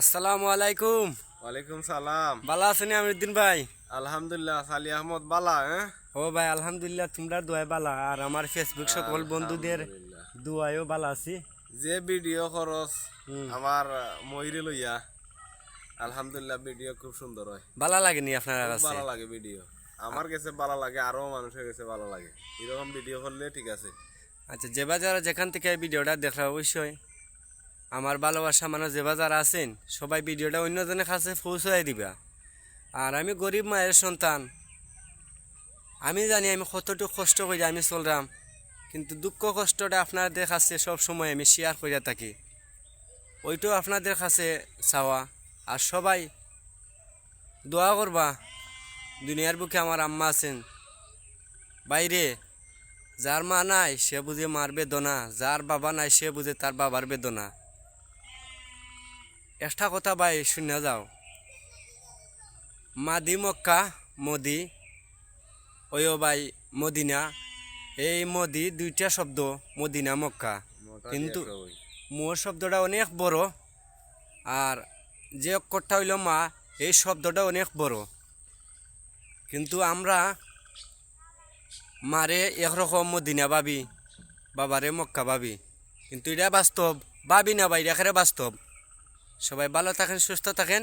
আসসালামু আলাইকুম। ওয়ালাইকুম সালাম। ভালো আছেন আমিরুদ্দিন ভাই? আলহামদুলিল্লাহ, সালি আহমদ বালা। ও ভাই আলহামদুলিল্লাহ, তোমরা দোয়া বালা আর আমার ফেসবুক সকল বন্ধুদের আলহামদুলিল্লাহ। দোয়ায়ও বালা আছি। যে ভিডিও খরচ হুম। আমার ময়ূরে লইয়া, আলহামদুলিল্লাহ ভিডিও খুব সুন্দর হয়। বালা লাগেনি আপনার খুব কাছে? ভালো লাগে ভিডিও, আমার কাছে ভালো লাগে, আরো মানুষের কাছে ভালো লাগে। এরকম ভিডিও করলে ঠিক আছে। আচ্ছা, যে বাজার যেখান থেকে এই ভিডিওটা দেখলা অবশ্যই আমার ভালোবাসা মানুষ যে বাজার আছেন সবাই ভিডিওটা অন্যজনের কাছে পৌঁছাই দিবা। আর আমি গরিব মায়ের সন্তান, আমি জানি আমি কতটুকু কষ্ট করে আমি চললাম, কিন্তু দুঃখ কষ্টটা আপনাদের কাছে সব সময় আমি শেয়ার করে থাকি। ওইটাও আপনাদের কাছে চাওয়া। আর সবাই দোয়া করবা। দুনিয়ার বুকে আমার আম্মা আছেন বাইরে, যার মা নাই সে বুঝে মার বেদনা, যার বাবা নাই সে বুঝে তার বাবার বেদনা। একটা কথা ভাই শুনে যাও, মাদি মক্কা মদি, ওইও ভাই মদিনা। এই মদি দুইটা শব্দ, মদিনা মক্কা, কিন্তু মোর শব্দটা অনেক বড়। আর যে অক্ষরটা হইল মা, এই শব্দটা অনেক বড়। কিন্তু আমরা মারে একরকম মদিনা ভাবি, বাবারে মক্কা ভাবি, কিন্তু এটা বাস্তব ভাবি না ভাই, এখানে বাস্তব। সবাই ভালো থাকেন, সুস্থ থাকেন।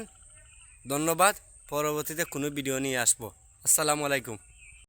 ধন্যবাদ। পরবর্তীতে কোনো ভিডিও নিয়ে আসবো। আসসালামু আলাইকুম।